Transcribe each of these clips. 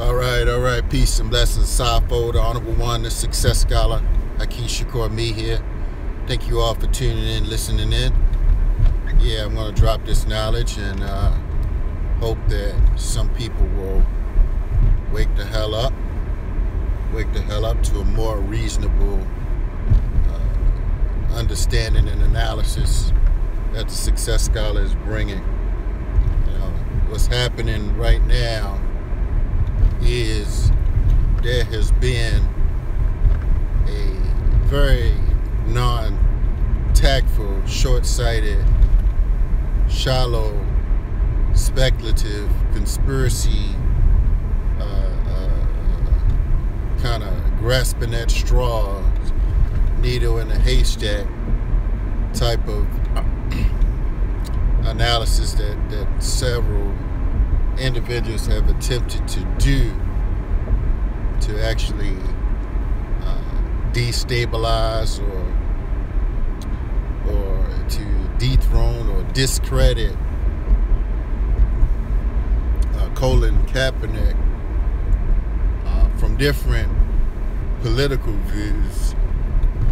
All right. Peace and blessings. Safo, the Honorable One, the Success Scholar, Hakeem Shakur, me here. Thank you all for tuning in, listening in. Yeah, I'm going to drop this knowledge and hope that some people will wake the hell up to a more reasonable understanding and analysis that the Success Scholar is bringing. You know, what's happening right now is there has been a very non-tactful, short-sighted, shallow, speculative, conspiracy, kind of grasping at straws, needle in a haystack type of analysis that several individuals have attempted to do to actually destabilize or to dethrone or discredit Colin Kaepernick from different political views,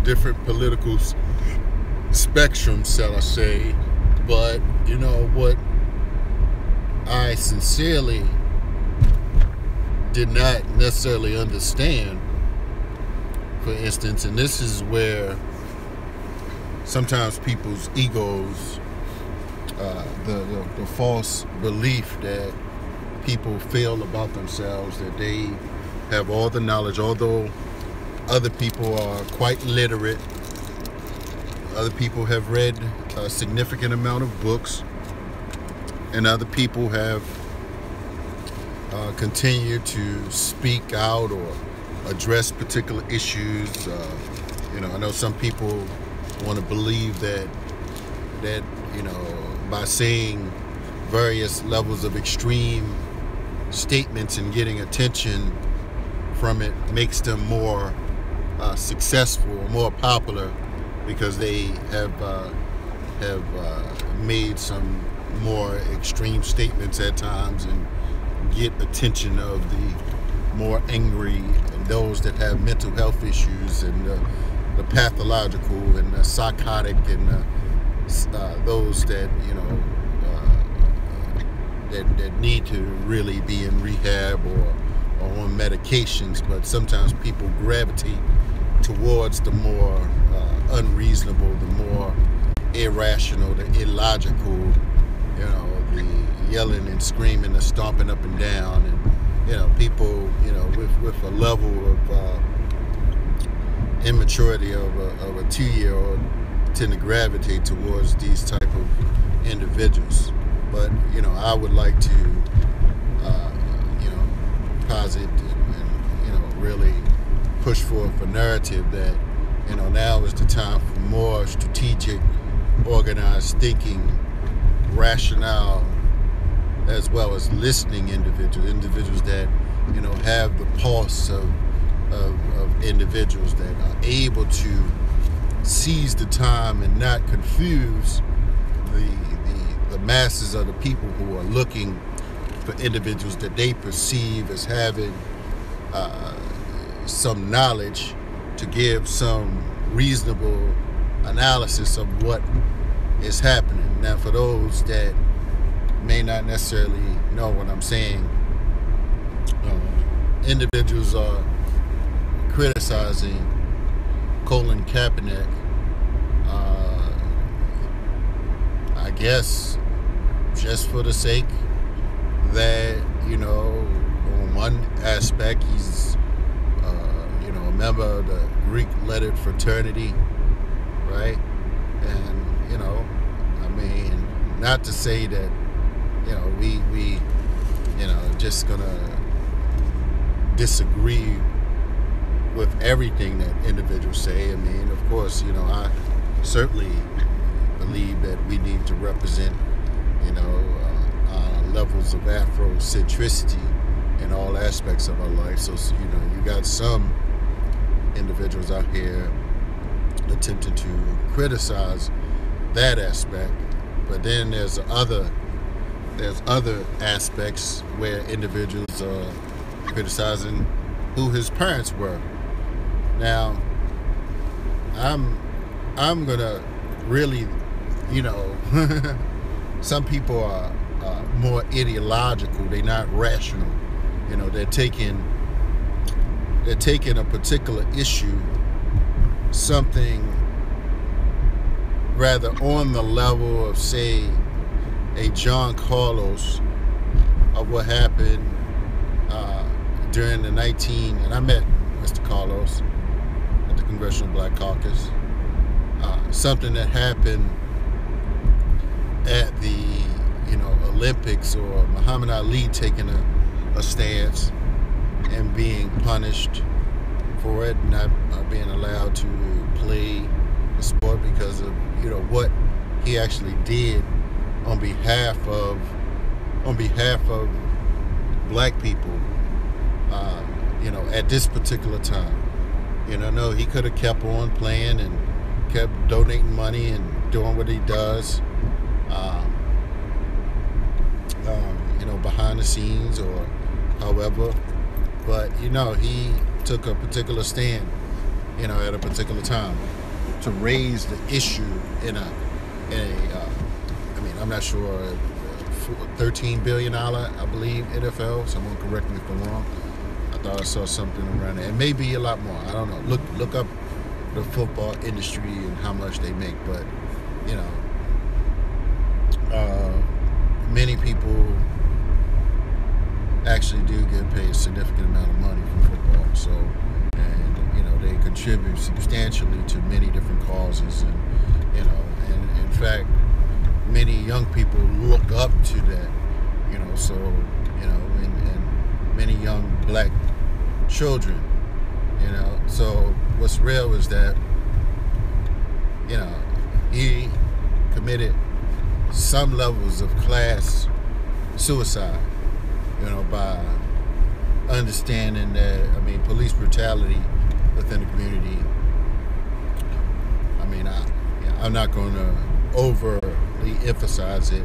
different political spectrums, shall I say. But you know what I sincerely did not necessarily understand, for instance, and this is where sometimes people's egos, the false belief that people feel about themselves, that they have all the knowledge, although other people are quite literate, other people have read a significant amount of books, and other people have continued to speak out or address particular issues. You know, I know some people want to believe that you know, by saying various levels of extreme statements and getting attention from it makes them more successful or more popular, because they have made some more extreme statements at times and get attention of the more angry and those that have mental health issues and the pathological and the psychotic and those that, you know, that need to really be in rehab or on medications. But sometimes people gravitate towards the more unreasonable, the more irrational, the illogical, you know, the yelling and screaming, the stomping up and down, and you know, people, you know, with a level of immaturity of a 2-year-old tend to gravitate towards these type of individuals. But you know, I would like to you know, posit and you know, really push forth a narrative that, you know, now is the time for more strategic, organized thinking, rationale, as well as listening individuals that, you know, have the pulse of individuals that are able to seize the time and not confuse the masses of the people who are looking for individuals that they perceive as having some knowledge to give some reasonable analysis of what is happening. Now, for those that may not necessarily know what I'm saying, individuals are criticizing Colin Kaepernick, I guess just for the sake that, you know, on one aspect he's you know, a member of the Greek lettered fraternity, right? And you know, I mean, not to say that, you know, we you know, just gonna disagree with everything that individuals say. I mean, of course, you know, I certainly believe that we need to represent, you know, levels of Afrocentricity in all aspects of our life. So, you know, you got some individuals out here attempting to criticize that aspect, but then there's other aspects where individuals are criticizing who his parents were. Now, I'm gonna really, you know, some people are more ideological. They're not rational. You know, they're taking a particular issue, something rather on the level of, say, a John Carlos, of what happened during the and I met Mr. Carlos at the Congressional Black Caucus. Something that happened at the Olympics, or Muhammad Ali taking a stance and being punished for it, not being allowed to play the sport because of what he actually did on behalf of black people. At this particular time, no, he could have kept on playing and kept donating money and doing what he does, behind the scenes or however. But he took a particular stand, at a particular time to raise the issue in a I'm not sure, $13 billion, I believe, NFL. Someone correct me if I'm wrong. I thought I saw something around there. It may be a lot more. I don't know. Look up the football industry and how much they make. But many people actually do get paid a significant amount of money from football. So, and they contribute substantially to many different causes, and and in fact, many young people look up to that. So and many young black children. So what's real is that he committed some levels of class suicide, by understanding that, police brutality within the community. I'm not going to overly emphasize it.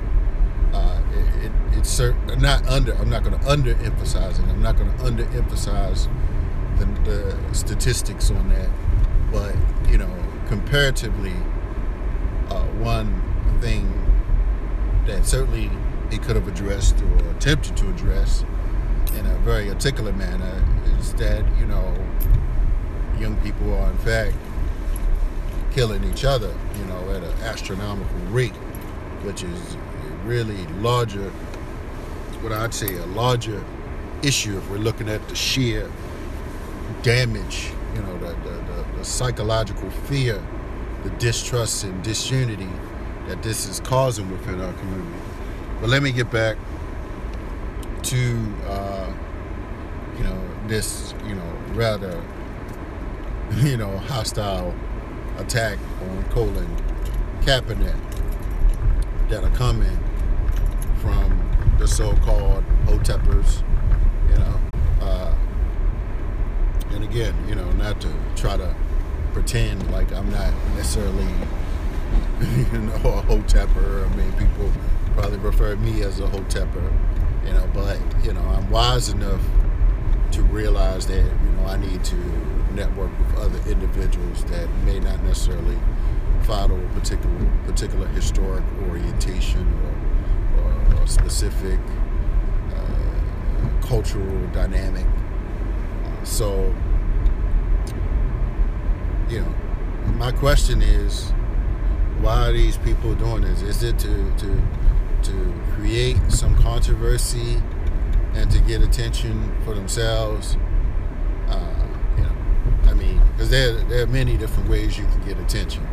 It's certain. I'm not going to underemphasize it. I'm not going to underemphasize the statistics on that. But comparatively, one thing that certainly he could have addressed or attempted to address in a very articulate manner is that young people are in fact killing each other at an astronomical rate, which is a really larger, what I'd say, a larger issue if we're looking at the sheer damage, the psychological fear, the distrust and disunity that this is causing within our community. But let me get back to this rather hostile attack on Colin Kaepernick that are coming from the so-called Hotepers. And again, not to try to pretend like I'm not necessarily a Hotepper. People probably refer to me as a Hotepper, but I'm wise enough to realize that I need to network with other individuals that may not necessarily follow a particular historic orientation or specific cultural dynamic. So my question is, why are these people doing this? Is it to create some controversy and to get attention for themselves? Because there are many different ways you can get attention,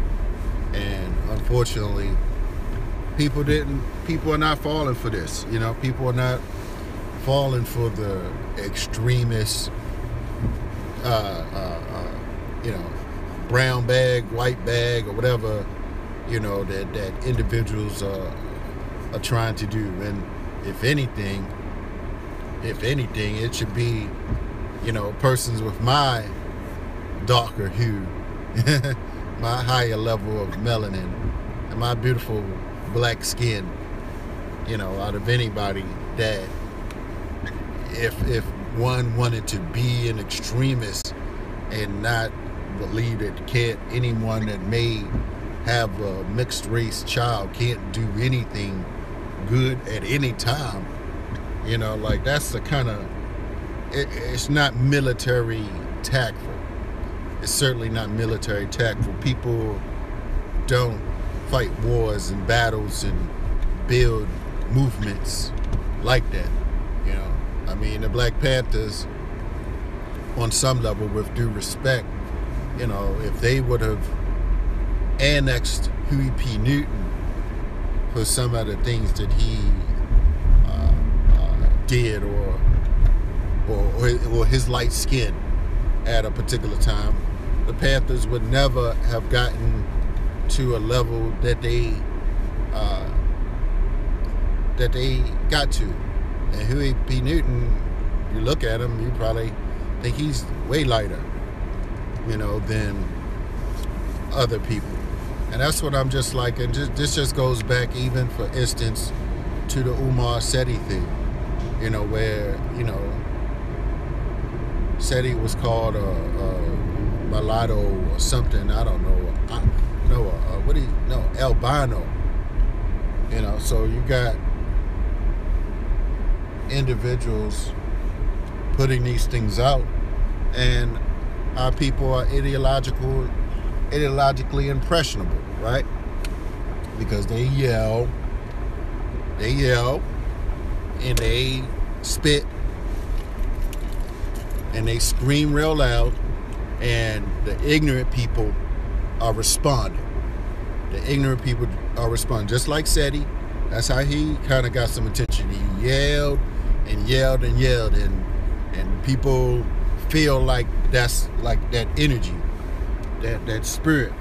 and unfortunately, people are not falling for this. People are not falling for the extremist, brown bag, white bag, or whatever, that individuals are trying to do. And if anything, it should be, persons with my darker hue, my higher level of melanin, and my beautiful black skin, out of anybody that if one wanted to be an extremist and not believe that anyone that may have a mixed race child can't do anything good at any time, like that's the kind of, it's not military tactful. It's certainly not military tactful. People don't fight wars and battles and build movements like that. I mean, the Black Panthers, on some level, with due respect, if they would have annexed Huey P. Newton for some of the things that he did, or his light skin at a particular time, the Panthers would never have gotten to a level that they got to. And Huey P. Newton, you look at him, you probably think he's way lighter, than other people. And that's what I'm just like. And this just goes back, even for instance, to the Umar Seti thing, where, Seti was called a mulatto or something. I don't know. Albino. So you got individuals putting these things out, and our people are ideologically impressionable, right? Because they yell, and they spit, and they scream real loud, and the ignorant people are responding. Just like Seti. That's how he kind of got some attention. He yelled and yelled and yelled, and people feel like that's like that energy, that spirit.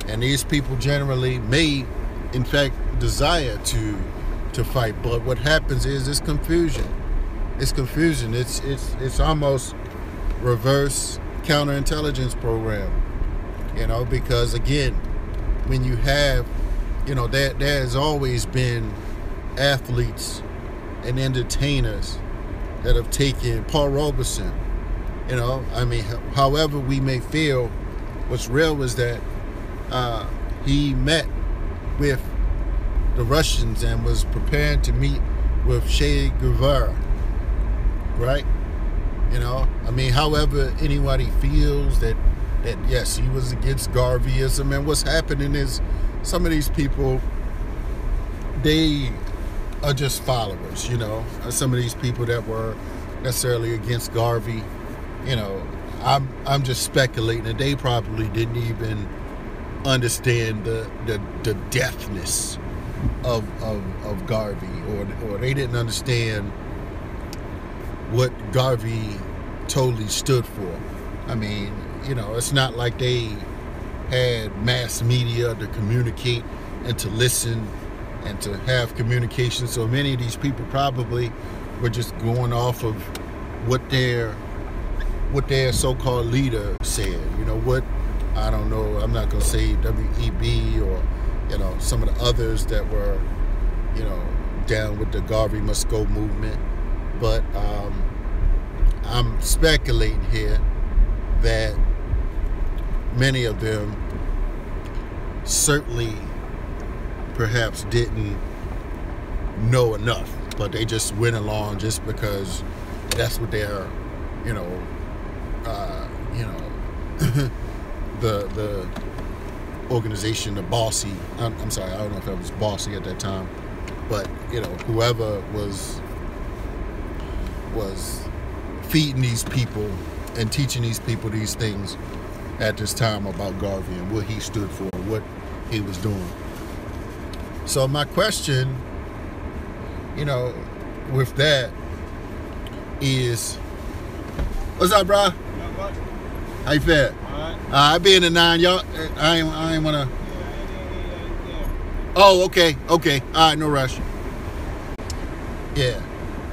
And these people generally may, in fact, desire to fight. But what happens is it's confusion. It's almost reverse counterintelligence program. Because again, when you have, there has always been athletes and entertainers that have taken Paul Robeson. However we may feel, what's real is that he met with the Russians and was prepared to meet with Che Guevara, right? However anybody feels that yes, he was against Garveyism, and what's happening is some of these people, they are just followers, some of these people that were necessarily against Garvey, I'm just speculating that they probably didn't even understand the deftness of Garvey, or they didn't understand what Garvey totally stood for. It's not like they had mass media to communicate and to listen and to have communication. So many of these people probably were just going off of what their so-called leader said. I don't know, I'm not going to say W.E.B. or, some of the others that were, down with the Garvey Must Go movement. But I'm speculating here that many of them certainly perhaps didn't know enough, but they just went along just because that's what their, the organization, the bossy, I'm sorry, I don't know if it was bossy at that time, but whoever was feeding these people and teaching these people these things at this time about Garvey and what he stood for, what he was doing. So my question, with that is, what's up, bro? How you feel? I be in the 9, y'all. I ain't wanna. Oh, okay. All right, no rush. Yeah.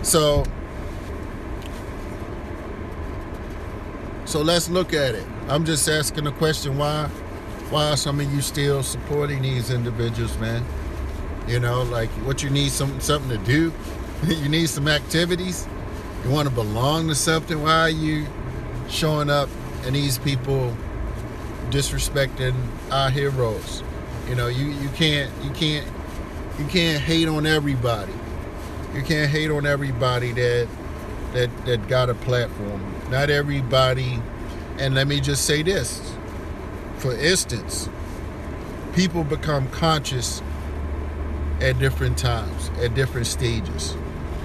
So let's look at it. I'm just asking the question: why are some of you still supporting these individuals, man? Like what you need something to do. You need some activities. You want to belong to something? Why are you showing up and these people disrespecting our heroes? You know, you can't hate on everybody. You can't hate on everybody that got a platform. Not everybody. And let me just say this. For instance, people become conscious at different times, at different stages,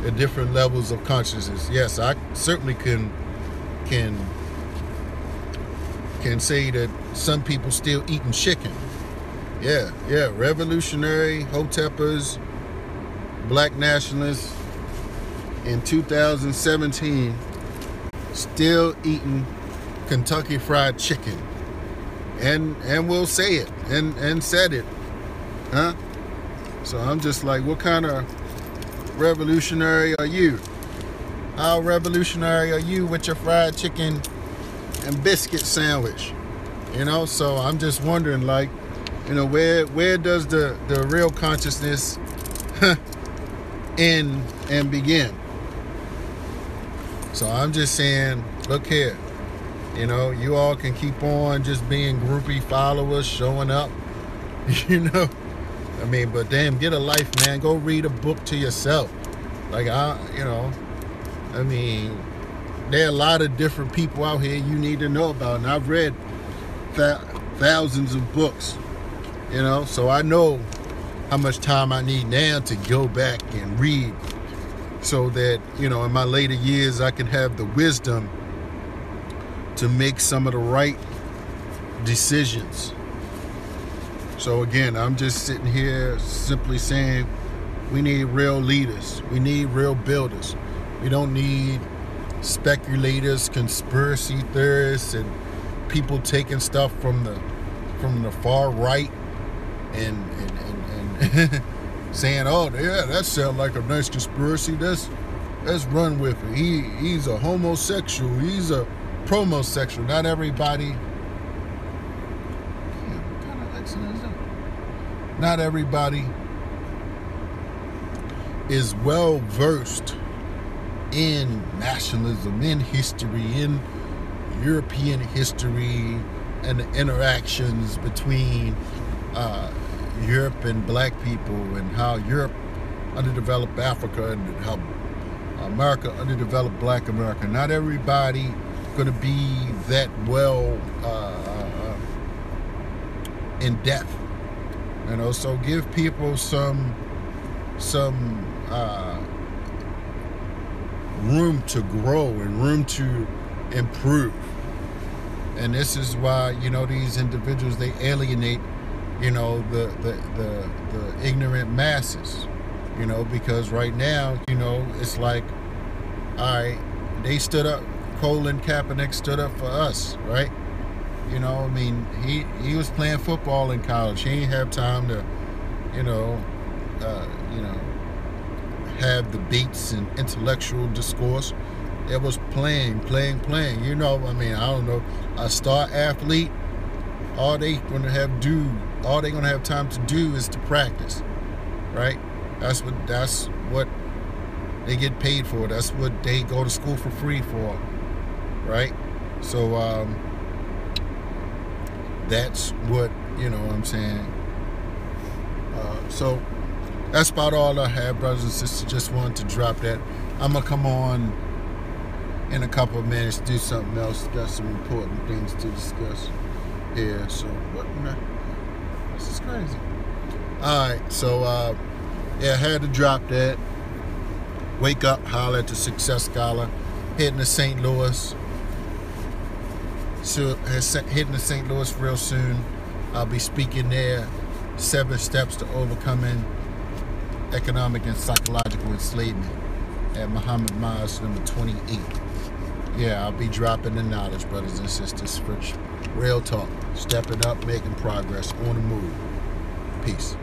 at different levels of consciousness. Yes, I certainly can say that some people still eating chicken. Yeah, revolutionary, Hotepers, black nationalists in 2017 still eating Kentucky Fried Chicken. And we'll say it and said it. Huh? So I'm just like, what kind of revolutionary are you? How revolutionary are you with your fried chicken and biscuit sandwich? You know, so I'm just wondering, like, you know, where does the real consciousness end and begin? So I'm just saying, look here, you know, you all can keep on just being groupie followers, showing up, you know. I mean, but damn, get a life, man. Go read a book to yourself. Like, you know, I mean, there are a lot of different people out here you need to know about. And I've read thousands of books, you know, so I know how much time I need now to go back and read so that, you know, in my later years, I can have the wisdom to make some of the right decisions. So again, I'm just sitting here simply saying we need real leaders. We need real builders. We don't need speculators, conspiracy theorists, and people taking stuff from the far right and saying, oh yeah, that sounds like a nice conspiracy. Let's run with it. He's a homosexual. He's a promosexual. Not everybody. Not everybody is well versed in nationalism, in history, in European history, and the interactions between Europe and black people, and how Europe underdeveloped Africa, and how America underdeveloped black America. Not everybody going to be that well in depth. You know, so give people some room to grow and room to improve. And this is why, you know, these individuals, they alienate, you know, the ignorant masses, you know, because right now, you know, it's like, all right, they stood up, Colin Kaepernick stood up for us, right? You know, I mean, he was playing football in college. He didn't have time to, you know, have debates and intellectual discourse. It was playing. You know, I mean, I don't know, a star athlete, all they gonna have time to do is to practice, right? That's what they get paid for. That's what they go to school for free for, right? So that's what, you know what I'm saying. So that's about all I have, brothers and sisters. Just wanted to drop that. I'm gonna come on in a couple of minutes, do something else. Got some important things to discuss here. So what? This is crazy. All right, so yeah, I had to drop that. Wake up, holler at the Success Scholar. Heading to St. Louis. So hitting to St. Louis real soon. I'll be speaking there. 7 steps to overcoming economic and psychological enslavement at Muhammad Maz number 28. Yeah, I'll be dropping the knowledge, brothers and sisters. For real talk. Stepping up, making progress, on the move. Peace.